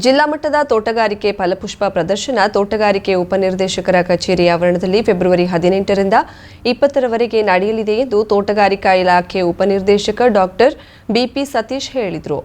ಜಿಲ್ಲಾ ಮಟ್ಟದ ತೋಟಗಾರಿಕೆ ಫಲಪುಷ್ಪ ಪ್ರದರ್ಶನ ತೋಟಗಾರಿಕೆ ಉಪನಿರ್ದೇಶಕರ ಕಚೇರಿ ಆವರಣದಲ್ಲಿ ಫೆಬ್ರವರಿ 18ರಿಂದ 20ರವರೆಗೆ ನಡೆಯಲಿದೆ ಎಂದು ತೋಟಗಾರಿಕಾ ಇಲಾಖೆ ಉಪನಿರ್ದೇಶಕ ಡಾಕ್ಟರ್ ಬಿಪಿ ಸತೀಶ್ ಹೇಳಿದರು.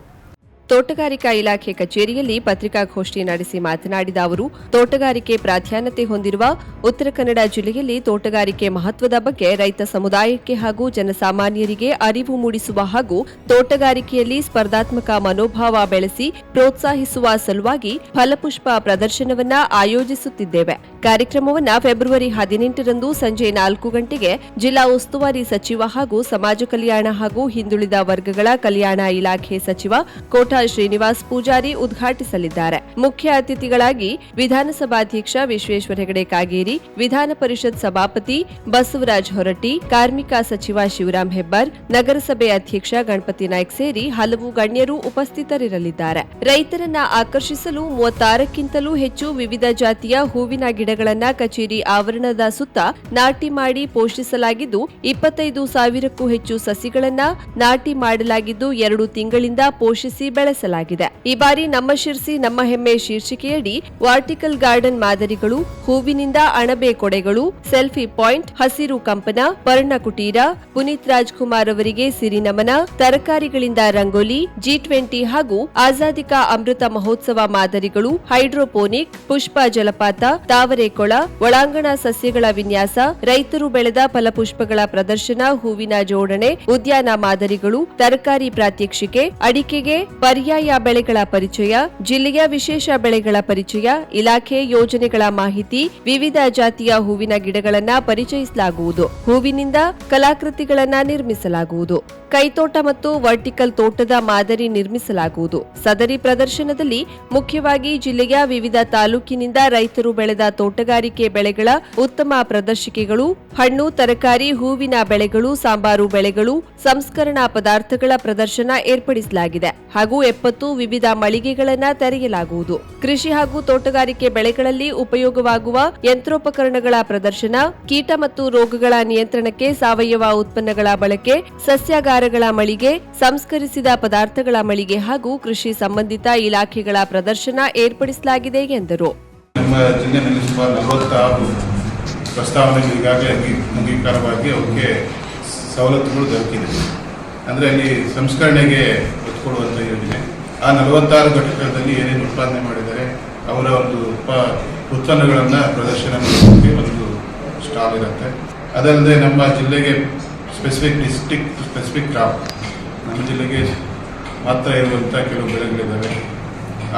ತೋಟಗಾರಿಕಾ ಇಲಾಖೆ ಕಚೇರಿಯಲ್ಲಿ ಪತ್ರಿಕಾಗೋಷ್ಠಿ ನಡೆಸಿ ಮಾತನಾಡಿದ ಅವರು, ತೋಟಗಾರಿಕೆ ಪ್ರಾಧಾನ್ಯತೆ ಹೊಂದಿರುವ ಉತ್ತರ ಕನ್ನಡ ಜಿಲ್ಲೆಯಲ್ಲಿ ತೋಟಗಾರಿಕೆ ಮಹತ್ವದ ಬಗ್ಗೆ ರೈತ ಸಮುದಾಯಕ್ಕೆ ಹಾಗೂ ಜನಸಾಮಾನ್ಯರಿಗೆ ಅರಿವು ಮೂಡಿಸುವ ಹಾಗೂ ತೋಟಗಾರಿಕೆಯಲ್ಲಿ ಸ್ಪರ್ಧಾತ್ಮಕ ಮನೋಭಾವ ಬೆಳೆಸಿ ಪ್ರೋತ್ಸಾಹಿಸುವ ಸಲುವಾಗಿ ಫಲಪುಷ್ಪ ಪ್ರದರ್ಶನವನ್ನ ಆಯೋಜಿಸುತ್ತಿದ್ದೇವೆ. ಕಾರ್ಯಕ್ರಮವನ್ನು ಫೆಬ್ರವರಿ 18ರಂದು ಸಂಜೆ 4 ಗಂಟೆಗೆ ಜಿಲ್ಲಾ ಉಸ್ತುವಾರಿ ಸಚಿವ ಹಾಗೂ ಸಮಾಜ ಕಲ್ಯಾಣ ಹಾಗೂ ಹಿಂದುಳಿದ ವರ್ಗಗಳ ಕಲ್ಯಾಣ ಇಲಾಖೆ ಸಚಿವ ಕೋಟ ಶ್ರೀನಿವಾಸ್ ಪೂಜಾರಿ ಉದ್ಘಾಟಿಸಲಿದ್ದಾರೆ. ಮುಖ್ಯ ಅತಿಥಿಗಳಾಗಿ ವಿಧಾನಸಭಾಧ್ಯಕ್ಷ ವಿಶ್ವೇಶ್ವರ ಹೆಗಡೆ ಕಾಗೇರಿ, ವಿಧಾನ ಪರಿಷತ್ ಸಭಾಪತಿ ಬಸವರಾಜ ಹೊರಟ್ಟಿ, ಕಾರ್ಮಿಕ ಸಚಿವ ಶಿವರಾಂ ಹೆಬ್ಬಾರ್, ನಗರಸಭೆ ಅಧ್ಯಕ್ಷ ಗಣಪತಿ ನಾಯ್ಕ ಸೇರಿ ಹಲವು ಗಣ್ಯರು ಉಪಸ್ಥಿತರಿರಲಿದ್ದಾರೆ. ರೈತರನ್ನ ಆಕರ್ಷಿಸಲು 36ಕ್ಕಿಂತಲೂ ಹೆಚ್ಚು ವಿವಿಧ ಜಾತಿಯ ಹೂವಿನ ಗಿಡಗಳನ್ನ ಕಚೇರಿ ಆವರಣದ ಸುತ್ತ ನಾಟಿ ಮಾಡಿ ಪೋಷಿಸಲಾಗಿದ್ದು 25,000ಕ್ಕೂ ಹೆಚ್ಚು ಸಸಿಗಳನ್ನ ನಾಟಿ ಮಾಡಲಾಗಿದ್ದು 2 ತಿಂಗಳಿಂದ ಪೋಷಿಸಿ ಬೆಳೆಸಲಾಗಿದೆ. ಈ ಬಾರಿ ನಮ್ಮ ಶಿರ್ಸಿ ನಮ್ಮ ಹೆಮ್ಮೆ ಶೀರ್ಷಿಕೆಯಡಿ ವರ್ಟಿಕಲ್ ಗಾರ್ಡನ್ ಮಾದರಿಗಳು, ಹೂವಿನಿಂದ ಅಣಬೆ ಕೊಡೆಗಳು, ಸೆಲ್ಫಿ ಪಾಯಿಂಟ್, ಹಸಿರು ಕಂಪನ, ಪರ್ಣ ಕುಟೀರ, ಪುನೀತ್ ರಾಜ್ಕುಮಾರ್ ಅವರಿಗೆ ಸಿರಿ ನಮನ, ತರಕಾರಿಗಳಿಂದ ರಂಗೋಲಿ, G20 ಹಾಗೂ ಆಜಾದಿ ಕಾ ಅಮೃತ ಮಹೋತ್ಸವ ಮಾದರಿಗಳು, ಹೈಡ್ರೋಪೋನಿಕ್, ಪುಷ್ಪ ಜಲಪಾತ, ತಾವರೆ ಕೊಳ, ಒಳಾಂಗಣ ಸಸ್ಯಗಳ ವಿನ್ಯಾಸ, ರೈತರು ಬೆಳೆದ ಫಲಪುಷ್ಪಗಳ ಪ್ರದರ್ಶನ, ಹೂವಿನ ಜೋಡಣೆ, ಉದ್ಯಾನ ಮಾದರಿಗಳು, ತರಕಾರಿ ಪ್ರಾತ್ಯಕ್ಷಿಕೆ, ಅಡಿಕೆಗೆ ಪರ್ಯಾಯ ಬೆಳೆಗಳ ಪರಿಚಯ, ಜಿಲ್ಲೆಯ ವಿಶೇಷ ಬೆಳೆಗಳ ಪರಿಚಯ, ಇಲಾಖೆ ಯೋಜನೆಗಳ ಮಾಹಿತಿ, ವಿವಿಧ ಜಾತಿಯ ಹೂವಿನ ಗಿಡಗಳನ್ನು ಪರಿಚಯಿಸಲಾಗುವುದು. ಹೂವಿನಿಂದ ಕಲಾಕೃತಿಗಳನ್ನು ನಿರ್ಮಿಸಲಾಗುವುದು. ಕೈತೋಟ ಮತ್ತು ವರ್ಟಿಕಲ್ ತೋಟದ ಮಾದರಿ ನಿರ್ಮಿಸಲಾಗುವುದು. ಸದರಿ ಪ್ರದರ್ಶನದಲ್ಲಿ ಮುಖ್ಯವಾಗಿ ಜಿಲ್ಲೆಯ ವಿವಿಧ ತಾಲೂಕಿನಿಂದ ರೈತರು ಬೆಳೆದ ತೋಟಗಾರಿಕೆ ಬೆಳೆಗಳ ಉತ್ತಮ ಪ್ರದರ್ಶಿಕೆಗಳು, ಹಣ್ಣು ತರಕಾರಿ ಹೂವಿನ ಬೆಳೆಗಳು, ಸಾಂಬಾರು ಬೆಳೆಗಳು, ಸಂಸ್ಕರಣಾ ಪದಾರ್ಥಗಳ ಪ್ರದರ್ಶನ ಏರ್ಪಡಿಸಲಾಗಿದೆ ಹಾಗೂ 70 ವಿವಿಧ ಮಳಿಗೆಗಳನ್ನು ತೆರೆಯಲಾಗುವುದು. ಕೃಷಿ ಹಾಗೂ ತೋಟಗಾರಿಕೆ ಬೆಳೆಗಳಲ್ಲಿ ಉಪಯೋಗವಾಗುವ ಯಂತ್ರೋಪಕರಣಗಳ ಪ್ರದರ್ಶನ, ಕೀಟ ಮತ್ತು ರೋಗಗಳ ನಿಯಂತ್ರಣಕ್ಕೆ ಸಾವಯವ ಉತ್ಪನ್ನಗಳ ಬಳಕೆ, ಸಸ್ಯಾಗಾರಗಳ ಮಳಿಗೆ, ಸಂಸ್ಕರಿಸಿದ ಪದಾರ್ಥಗಳ ಮಳಿಗೆ ಹಾಗೂ ಕೃಷಿ ಸಂಬಂಧಿತ ಇಲಾಖೆಗಳ ಪ್ರದರ್ಶನ ಏರ್ಪಡಿಸಲಾಗಿದೆ ಎಂದರು. ನಮ್ಮ ಜಿಲ್ಲೆಯಲ್ಲಿ ಸುಮಾರು 46 ಪ್ರಸ್ತಾವನೆಗಳು ಈಗಾಗಲೇ ಅಂಗೀಕಾರವಾಗಿ ಅವಕ್ಕೆ ಸವಲತ್ತುಗಳು ದೊರಕಿದೆ. ಅಂದರೆ ಅಲ್ಲಿ ಸಂಸ್ಕರಣೆಗೆ ಒತ್ತು ಕೊಡುವಂಥ ಯೋಜನೆ. ಆ 46 ಘಟಕಗಳಲ್ಲಿ ಏನೇನು ಉತ್ಪಾದನೆ ಮಾಡಿದ್ದಾರೆ ಅವರ ಒಂದು ಉತ್ಪನ್ನಗಳನ್ನು ಪ್ರದರ್ಶನ ಮಾಡೋದಕ್ಕೆ ಒಂದು ಸ್ಟಾಲ್ ಇರುತ್ತೆ. ಅದಲ್ಲದೆ ನಮ್ಮ ಜಿಲ್ಲೆಗೆ ಸ್ಪೆಸಿಫಿಕ್ ಕ್ರಾಪ್, ನಮ್ಮ ಜಿಲ್ಲೆಗೆ ಮಾತ್ರ ಇರುವಂಥ ಕೆಲವು ಬೆಳೆಗಳಿದ್ದಾವೆ.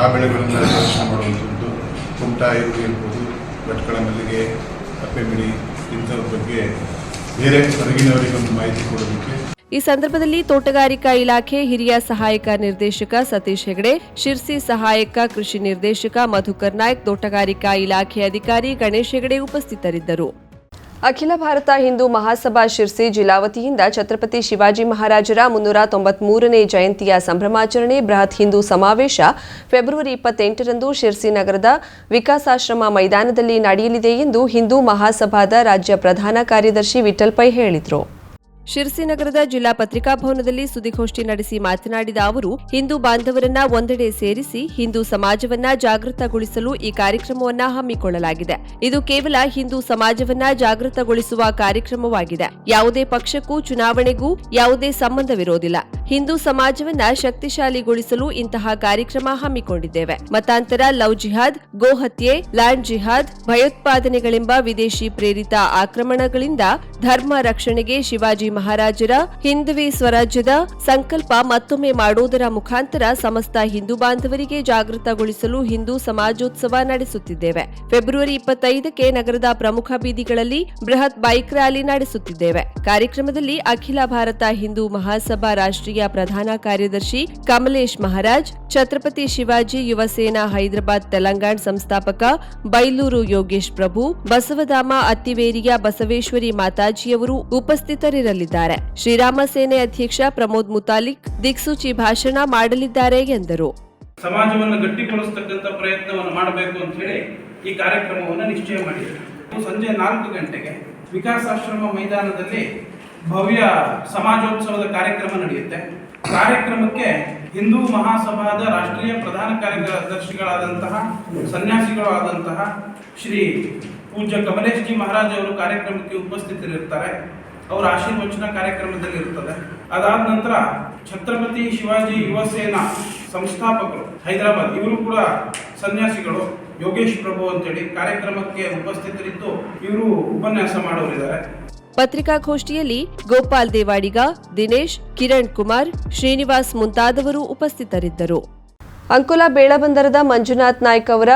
ಆ ಬೆಳೆಗಳನ್ನು ಪ್ರದರ್ಶನ ಮಾಡುವಂಥದ್ದು ಕುಂಟ, ಈರುಳ್ಳಿ ಇರ್ಬೋದು, ಭಟ್ಕಳ ಮಲ್ಲಿಗೆ, ಕಪ್ಪೆಮಿಡಿ ಇಂಥವ್ರ ಬಗ್ಗೆ ಬೇರೆ ಹೊರಗಿನವರಿಗೆ ಒಂದು ಮಾಹಿತಿ ಕೊಡೋದಕ್ಕೆ. ಈ ಸಂದರ್ಭದಲ್ಲಿ ತೋಟಗಾರಿಕಾ ಇಲಾಖೆ ಹಿರಿಯ ಸಹಾಯಕ ನಿರ್ದೇಶಕ ಸತೀಶ್ ಹೆಗಡೆ, ಶಿರ್ಸಿ ಸಹಾಯಕ ಕೃಷಿ ನಿರ್ದೇಶಕ ಮಧುಕರ್ ನಾಯ್ಕ್, ತೋಟಗಾರಿಕಾ ಇಲಾಖೆ ಅಧಿಕಾರಿ ಗಣೇಶ್ ಹೆಗಡೆ ಉಪಸ್ಥಿತರಿದ್ದರು. ಅಖಿಲ ಭಾರತ ಹಿಂದೂ ಮಹಾಸಭಾ ಶಿರ್ಸಿ ಜಿಲ್ಲಾ ವತಿಯಿಂದ ಛತ್ರಪತಿ ಶಿವಾಜಿ ಮಹಾರಾಜರ 393ನೇ ಜಯಂತಿಯ ಸಂಭ್ರಮಾಚರಣೆ ಬೃಹತ್ ಹಿಂದೂ ಸಮಾವೇಶ ಫೆಬ್ರವರಿ 28ರಂದು ಶಿರ್ಸಿ ನಗರದ ವಿಕಾಸಾಶ್ರಮ ಮೈದಾನದಲ್ಲಿ ನಡೆಯಲಿದೆ ಎಂದು ಹಿಂದೂ ಮಹಾಸಭಾದ ರಾಜ್ಯ ಪ್ರಧಾನ ಕಾರ್ಯದರ್ಶಿ ವಿಠಲ್ ಪೈ ಹೇಳಿದರು. ಶಿರ್ಸಿ ನಗರದ ಜಿಲ್ಲಾ ಪತ್ರಿಕಾಭವನದಲ್ಲಿ ಸುದ್ದಿಗೋಷ್ಠಿ ನಡೆಸಿ ಮಾತನಾಡಿದ ಅವರು, ಹಿಂದೂ ಬಾಂಧವರನ್ನ ಒಂದೆಡೆ ಸೇರಿಸಿ ಹಿಂದೂ ಸಮಾಜವನ್ನ ಜಾಗೃತಗೊಳಿಸಲು ಈ ಕಾರ್ಯಕ್ರಮವನ್ನ ಹಮ್ಮಿಕೊಳ್ಳಲಾಗಿದೆ. ಇದು ಕೇವಲ ಹಿಂದೂ ಸಮಾಜವನ್ನ ಜಾಗೃತಗೊಳಿಸುವ ಕಾರ್ಯಕ್ರಮವಾಗಿದೆ. ಯಾವುದೇ ಪಕ್ಷಕ್ಕೂ ಚುನಾವಣೆಗೂ ಯಾವುದೇ ಸಂಬಂಧವಿರೋದಿಲ್ಲ. ಹಿಂದೂ ಸಮಾಜವನ್ನ ಶಕ್ತಿಶಾಲಿಗೊಳಿಸಲು ಇಂತಹ ಕಾರ್ಯಕ್ರಮ ಹಮ್ಮಿಕೊಂಡಿದ್ದೇವೆ. ಮತಾಂತರ, ಲವ್ ಜಿಹಾದ್, ಗೋಹತ್ಯೆ, ಲ್ಯಾಂಡ್ ಜಿಹಾದ್, ಭಯೋತ್ಪಾದನೆಗಳೆಂಬ ವಿದೇಶಿ ಪ್ರೇರಿತ ಆಕ್ರಮಣಗಳಿಂದ ಧರ್ಮ ರಕ್ಷಣೆಗೆ ಶಿವಾಜಿ ಮಹಾರಾಜರ ಹಿಂದವಿ ಸ್ವರಾಜ್ಯದ ಸಂಕಲ್ಪ ಮತ್ತೊಮ್ಮೆ ಮಾಡುವುದರ ಮುಖಾಂತರ ಸಮಸ್ತ ಹಿಂದೂ ಬಾಂಧವರಿಗೆ ಜಾಗೃತಗೊಳಿಸಲು ಹಿಂದೂ ಸಮಾಜೋತ್ಸವ ನಡೆಸುತ್ತಿದ್ದೇವೆ. ಫೆಬ್ರವರಿ 25ಕ್ಕೆ ನಗರದ ಪ್ರಮುಖ ಬೀದಿಗಳಲ್ಲಿ ಬೃಹತ್ ಬೈಕ್ ರ್ಯಾಲಿ ನಡೆಸುತ್ತಿದ್ದೇವೆ. ಕಾರ್ಯಕ್ರಮದಲ್ಲಿ ಅಖಿಲ ಭಾರತ ಹಿಂದೂ ಮಹಾಸಭಾ ರಾಷ್ಟ್ರೀಯ ಪ್ರಧಾನ ಕಾರ್ಯದರ್ಶಿ ಕಮಲೇಶ್ ಮಹಾರಾಜ್, ಛತ್ರಪತಿ ಶಿವಾಜಿ ಯುವ ಸೇನಾ ಹೈದರಾಬಾದ್ ತೆಲಂಗಾಣ ಸಂಸ್ಥಾಪಕ ಬೈಲೂರು ಯೋಗೇಶ್ ಪ್ರಭು, ಬಸವಧಾಮ ಅತ್ತಿವೇರಿಯ ಬಸವೇಶ್ವರಿ ಮಾತಾಜಿಯವರು ಉಪಸ್ಥಿತರಿರಲಿದ್ದಾರೆ. ಶ್ರೀರಾಮ ಸೇನೆ ಅಧ್ಯಕ್ಷ ಪ್ರಮೋದ್ ಮುತಾಲಿಕ್ ದಿಕ್ಸೂಚಿ ಭಾಷಣ ಮಾಡಲಿದ್ದಾರೆ ಎಂದರು. ಸಮಾಜವನ್ನು ಗಟ್ಟಿಗೊಳಿಸತಕ್ಕಂಥ ಪ್ರಯತ್ನವನ್ನು ಮಾಡಬೇಕು ಅಂತ ಹೇಳಿ ಈ ಕಾರ್ಯಕ್ರಮವನ್ನು ನಿಶ್ಚಯ ಮಾಡಿದೆ. ಸಂಜೆ 4 ಗಂಟೆಗೆ ವಿಕಾಸಾಶ್ರಮ ಮೈದಾನದಲ್ಲಿ ಭವ್ಯ ಸಮಾಜೋತ್ಸವದ ಕಾರ್ಯಕ್ರಮ ನಡೆಯುತ್ತೆ. ಕಾರ್ಯಕ್ರಮಕ್ಕೆ ಹಿಂದೂ ಮಹಾಸಭಾದ ರಾಷ್ಟ್ರೀಯ ಪ್ರಧಾನ ಕಾರ್ಯದರ್ಶಿಗಳಾದಂತಹ ಸನ್ಯಾಸಿಗಳು ಆದಂತಹ ಶ್ರೀ ಪೂಜ್ಯ ಕಮಲೇಶ್ ಜಿ ಮಹಾರಾಜ್ ಅವರು ಕಾರ್ಯಕ್ರಮಕ್ಕೆ ಉಪಸ್ಥಿತರಿರ್ತಾರೆ. ಅವರ ಆಶೀರ್ವಚನ ಕಾರ್ಯಕ್ರಮದಲ್ಲಿ ಇರುತ್ತದೆ. ಅದಾದ ನಂತರ ಛತ್ರಪತಿ ಶಿವಾಜಿ ಯುವ ಸೇನಾ ಸಂಸ್ಥಾಪಕರು ಹೈದರಾಬಾದ್, ಇವರು ಕೂಡ ಸನ್ಯಾಸಿಗಳು, ಯೋಗೇಶ್ ಪ್ರಭು ಅಂತೇಳಿ ಕಾರ್ಯಕ್ರಮಕ್ಕೆ ಉಪಸ್ಥಿತರಿದ್ದು ಇವರು ಉಪನ್ಯಾಸ ಮಾಡೋರಿದ್ದಾರೆ. ಪತ್ರಿಕಾಗೋಷ್ಠಿಯಲ್ಲಿ ಗೋಪಾಲ್ ದೇವಾಡಿಗ, ದಿನೇಶ್, ಕಿರಣ್ ಕುಮಾರ್, ಶ್ರೀನಿವಾಸ್ ಮುಂತಾದವರು ಉಪಸ್ಥಿತರಿದ್ದರು. ಅಂಕೋಲಾ ಬೇಳಬಂದರದ ಮಂಜುನಾಥ್ ನಾಯ್ಕ್ ಅವರ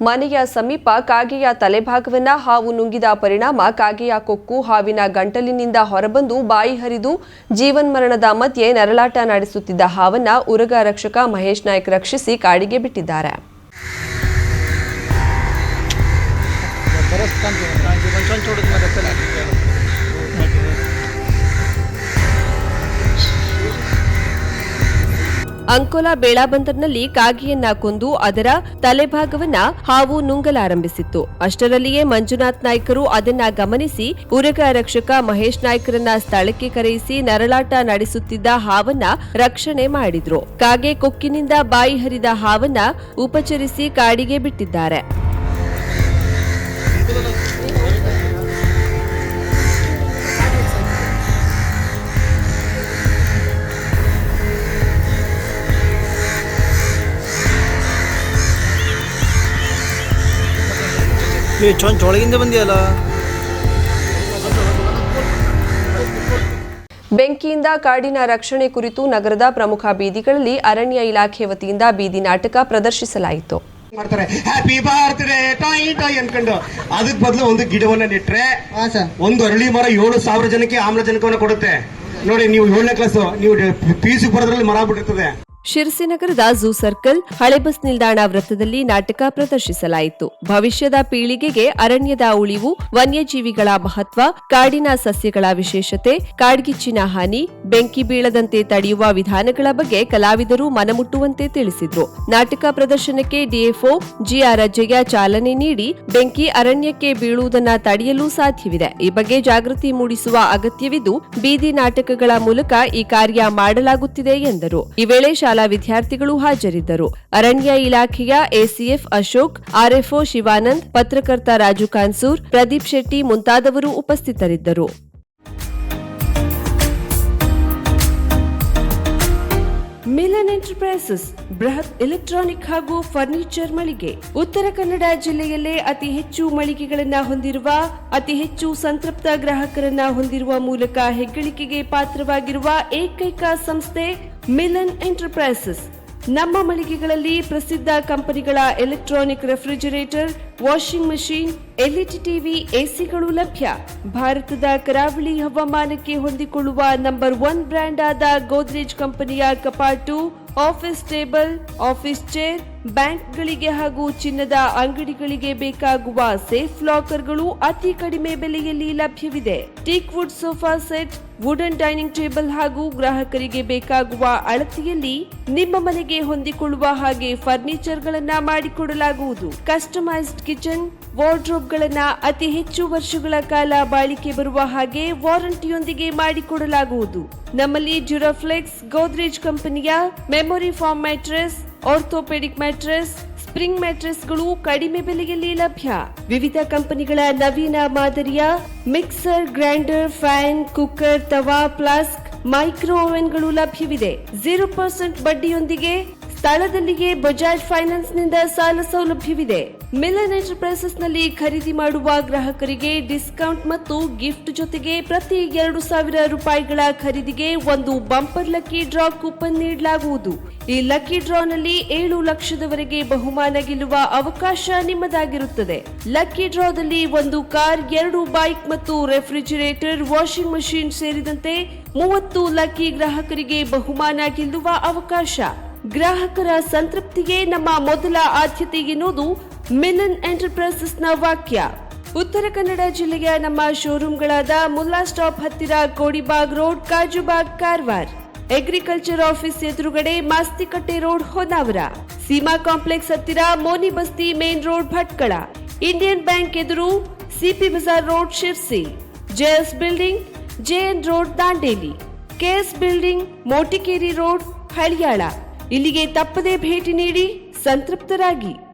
ಮನೆಯ ಸಮೀಪ ಕಾಗೆಯ ತಲೆಭಾಗವನ್ನ ಹಾವು ನುಂಗಿದ ಪರಿಣಾಮ ಕಾಗೆಯ ಕೊಕ್ಕು ಹಾವಿನ ಗಂಟಲಿನಿಂದ ಹೊರಬಂದು ಬಾಯಿ ಹರಿದು ಜೀವನ್ಮರಣದ ಮಧ್ಯೆ ನರಳಾಟ ನಡೆಸುತ್ತಿದ್ದ ಹಾವನ್ನ ಉರಗ ರಕ್ಷಕ ಮಹೇಶ್ ನಾಯ್ಕ್ ರಕ್ಷಿಸಿ ಕಾಡಿಗೆ ಬಿಟ್ಟಿದ್ದಾರೆ. ಅಂಕೋಲಾ ಬೇಳಾಬಂದರ್ನಲ್ಲಿ ಕಾಗೆಯನ್ನ ಕೊಂದು ಅದರ ತಲೆಭಾಗವನ್ನ ಹಾವು ನುಂಗಲಾರಂಭಿಸಿತ್ತು. ಅಷ್ಟರಲ್ಲಿಯೇ ಮಂಜುನಾಥ್ ನಾಯ್ಕರು ಅದನ್ನ ಗಮನಿಸಿ ಉರಗ ರಕ್ಷಕ ಮಹೇಶ್ ನಾಯ್ಕರನ್ನ ಸ್ಥಳಕ್ಕೆ ಕರೆಯಿಸಿ ನರಳಾಟ ನಡೆಸುತ್ತಿದ್ದ ಹಾವನ್ನ ರಕ್ಷಣೆ ಮಾಡಿದ್ರು. ಕಾಗೆ ಕೊಕ್ಕಿನಿಂದ ಬಾಯಿ ಹರಿದ ಹಾವನ್ನ ಉಪಚರಿಸಿ ಕಾಡಿಗೆ ಬಿಟ್ಟಿದ್ದಾರೆ. ಒಳಗಿಂದ ಬಂದಿಯಲ್ಲ. ಬೆಂಕಿಯಿಂದ ಕಾಡಿನ ರಕ್ಷಣೆ ಕುರಿತು ನಗರದ ಪ್ರಮುಖ ಬೀದಿಗಳಲ್ಲಿ ಅರಣ್ಯ ಇಲಾಖೆ ವತಿಯಿಂದ ಬೀದಿ ನಾಟಕ ಪ್ರದರ್ಶಿಸಲಾಯಿತು. ಮಾಡ್ತಾರೆ ಹ್ಯಾಪಿ ಬರ್ತ್ಡೇ ಟಾಯ್ ಟಾಯ್ ಅನ್ಕೊಂಡು ಅದಕ್ಕೆ ಬದಲು ಒಂದು ಗಿಡವನ್ನ ನೆಟ್ರೆ ಒಂದು ಅರಳಿ ಮರ 7,000 ಜನಕ್ಕೆ ಆಮ್ಲಜನಕವನ್ನ ಕೊಡುತ್ತೆ. ನೋಡಿ, ನೀವು 7ನೇ ಕ್ಲಾಸ್, ನೀವು PUC ಬರೋದ್ರಲ್ಲಿ ಮರ ಬಿಟ್ಟಿರ್ತದೆ. ಶಿರಸಿ ನಗರದ ಝೂ ಸರ್ಕಲ್ ಹಳೆ ಬಸ್ ನಿಲ್ದಾಣ ವೃತ್ತದಲ್ಲಿ ನಾಟಕ ಪ್ರದರ್ಶಿಸಲಾಯಿತು. ಭವಿಷ್ಯದ ಪೀಳಿಗೆಗೆ ಅರಣ್ಯದ ಉಳಿವು, ವನ್ಯಜೀವಿಗಳ ಮಹತ್ವ, ಕಾಡಿನ ಸಸ್ಯಗಳ ವಿಶೇಷತೆ, ಕಾಡ್ಗಿಚ್ಚಿನ ಹಾನಿ, ಬೆಂಕಿ ಬೀಳದಂತೆ ತಡೆಯುವ ವಿಧಾನಗಳ ಬಗ್ಗೆ ಕಲಾವಿದರು ಮನಮುಟ್ಟುವಂತೆ ತಿಳಿಸಿದ್ರು. ನಾಟಕ ಪ್ರದರ್ಶನಕ್ಕೆ ಡಿಎಫ್ಒ ಜಿಆರ್ ಅಜ್ಜಯ್ಯ ಚಾಲನೆ ನೀಡಿ ಬೆಂಕಿ ಅರಣ್ಯಕ್ಕೆ ಬೀಳುವುದನ್ನು ತಡೆಯಲು ಸಾಧ್ಯವಿದೆ, ಈ ಬಗ್ಗೆ ಜಾಗೃತಿ ಮೂಡಿಸುವ ಅಗತ್ಯವಿದ್ದು ಬೀದಿ ನಾಟಕಗಳ ಮೂಲಕ ಈ ಕಾರ್ಯ ಮಾಡಲಾಗುತ್ತಿದೆ ಎಂದರು. ಈ ವೇಳೆ ಶಾಲಾ ವಿದ್ಯಾರ್ಥಿಗಳು ಹಾಜರಿದ್ದರು. ಅರಣ್ಯ ಇಲಾಖೆಯ ಎಸಿಎಫ್ ಅಶೋಕ್, ಆರ್ಎಫ್ಒ ಶಿವಾನಂದ್, ಪತ್ರಕರ್ತ ರಾಜು ಕಾನ್ಸೂರ್, ಪ್ರದೀಪ್ ಶೆಟ್ಟಿ ಮುಂತಾದವರು ಉಪಸ್ಥಿತರಿದ್ದರು. ಮಿಲನ್ ಎಂಟರ್ಪ್ರೈಸಸ್ ಬೃಹತ್ ಎಲೆಕ್ಟ್ರಾನಿಕ್ ಹಾಗೂ ಫರ್ನಿಚರ್ ಮಳಿಗೆ. ಉತ್ತರ ಕನ್ನಡ ಜಿಲ್ಲೆಯಲ್ಲೇ ಅತಿ ಹೆಚ್ಚು ಮಳಿಗೆಗಳನ್ನು ಹೊಂದಿರುವ, ಅತಿ ಹೆಚ್ಚು ಸಂತೃಪ್ತ ಗ್ರಾಹಕರನ್ನ ಹೊಂದಿರುವ ಮೂಲಕ ಹೆಗ್ಗಳಿಕೆಗೆ ಪಾತ್ರವಾಗಿರುವ ಏಕೈಕ ಸಂಸ್ಥೆ ಮಿಲನ್ ಎಂಟರ್ಪ್ರೈಸಸ್. ನಮ್ಮ ಮಳಿಗೆಗಳಲ್ಲಿ ಪ್ರಸಿದ್ಧ ಕಂಪನಿಗಳ electronic refrigerator, washing machine, LED TV, ಎಸಿಗಳು ಲಭ್ಯ. ಭಾರತದ ಕರಾವಳಿ ಹವಾಮಾನಕ್ಕೆ ಹೊಂದಿಕೊಳ್ಳುವ ನಂಬರ್ 1 ಬ್ರ್ಯಾಂಡ್ ಆದ ಗೋದ್ರೇಜ್ ಕಂಪನಿಯ ಕಪಾಟು, ಆಫೀಸ್ ಟೇಬಲ್, ಆಫೀಸ್ ಚೇರ್, ಬ್ಯಾಂಕ್ಗಳಿಗೆ ಹಾಗೂ ಚಿನ್ನದ ಅಂಗಡಿಗಳಿಗೆ ಬೇಕಾಗುವ ಸೇಫ್ ಲಾಕರ್ಗಳು ಅತಿ ಕಡಿಮೆ ಬೆಲೆಯಲ್ಲಿ ಲಭ್ಯವಿದೆ. Teak wood sofa set, wooden dining table ಹಾಗೂ ಗ್ರಾಹಕರಿಗೆ ಬೇಕಾಗುವ ಅಳತೆಯಲ್ಲಿ ನಿಮ್ಮ ಮನೆಗೆ ಹೊಂದಿಕೊಳ್ಳುವ ಹಾಗೆ ಫರ್ನಿಚರ್ಗಳನ್ನ ಮಾಡಿಕೊಡಲಾಗುವುದು. ಕಸ್ಟಮೈಸ್ಡ್ ಕಿಚನ್, ವಾರ್ಡ್ರೋಬ್ಗಳನ್ನ ಅತಿ ಹೆಚ್ಚು ವರ್ಷಗಳ ಕಾಲ ಬಾಳಿಕೆ ಬರುವ ಹಾಗೆ ವಾರಂಟಿಯೊಂದಿಗೆ ಮಾಡಿಕೊಡಲಾಗುವುದು. ನಮ್ಮಲ್ಲಿ ಡ್ಯೂರಾಫ್ಲೆಕ್ಸ್, ಗೋದ್ರೇಜ್ ಕಂಪನಿಯ memory foam mattress, orthopaedic mattress, spring ಮ್ಯಾಟ್ರೆಸ್ಗಳು ಕಡಿಮೆ ಬೆಲೆಯಲ್ಲಿ ಲಭ್ಯ. ವಿವಿಧ ಕಂಪನಿಗಳ ನವೀನ ಮಾದರಿಯ mixer, grinder, fan, cooker, tawa, flask, micro ಓವೆನ್ಗಳು ಲಭ್ಯವಿದೆ. 0% ಬಡ್ಡಿಯೊಂದಿಗೆ ಸ್ಥಳದಲ್ಲಿಯೇ ಬಜಾಜ್ ಫೈನಾನ್ಸ್ ನಿಂದ ಸಾಲ ಸೌಲಭ್ಯವಿದೆ. ಮಿಲನ್ ಎಂಟರ್ಪ್ರೈಸಸ್ ನಲ್ಲಿ ಖರೀದಿ ಮಾಡುವ ಗ್ರಾಹಕರಿಗೆ ಡಿಸ್ಕೌಂಟ್ ಮತ್ತು ಗಿಫ್ಟ್ ಜೊತೆಗೆ ಪ್ರತಿ 2,000 ರೂಪಾಯಿಗಳ ಖರೀದಿಗೆ ಒಂದು ಬಂಪರ್ ಲಕ್ಕಿ ಡ್ರಾ ಕೂಪನ್ ನೀಡಲಾಗುವುದು. ಈ ಲಕ್ಕಿ ಡ್ರಾನಲ್ಲಿ 7 ಲಕ್ಷದವರೆಗೆ ಬಹುಮಾನ ಗೆಲ್ಲುವ ಅವಕಾಶ ನಿಮ್ಮದಾಗಿರುತ್ತದೆ. ಲಕ್ಕಿ ಡ್ರಾದಲ್ಲಿ 1 ಕಾರ್, 2 ಬೈಕ್ ಮತ್ತು ರೆಫ್ರಿಜರೇಟರ್, ವಾಷಿಂಗ್ ಮಷೀನ್ ಸೇರಿದಂತೆ 30 ಲಕ್ಕಿ ಗ್ರಾಹಕರಿಗೆ ಬಹುಮಾನ ಗೆಲ್ಲುವ ಅವಕಾಶ. ಗ್ರಾಹಕರ ಸಂತೃಪ್ತಿಗೆ ನಮ್ಮ ಮೊದಲ ಆದ್ಯತೆ ಎನ್ನುವುದು ಮಿಲನ್ ಎಂಟರ್ಪ್ರೈಸಸ್ನ ವಾಕ್ಯ. ಉತ್ತರ ಕನ್ನಡ ಜಿಲ್ಲೆಯ ನಮ್ಮ ಶೋರೂಮ್ಗಳಾದ ಮುಲ್ಲಾ ಸ್ಟಾಪ್ ಹತ್ತಿರ Kodibag road, Kajubag, Karwar, agriculture office ಎದುರುಗಡೆ ಮಾಸ್ತಿಕಟ್ಟೆ ರೋಡ್, ಹೊನ್ನಾವರ, ಸೀಮಾ ಕಾಂಪ್ಲೆಕ್ಸ್ ಹತ್ತಿರ Moni Basti main road, Bhatkal, Indian bank ಎದುರು CP Bazar road, Sirsi, JS building, JN road, Dandeli, KS building, Motikeri road, Haliyal, ಇಲ್ಲಿಗೆ ತಪ್ಪದೇ ಭೇಟಿ ನೀಡಿ ಸಂತೃಪ್ತರಾಗಿ.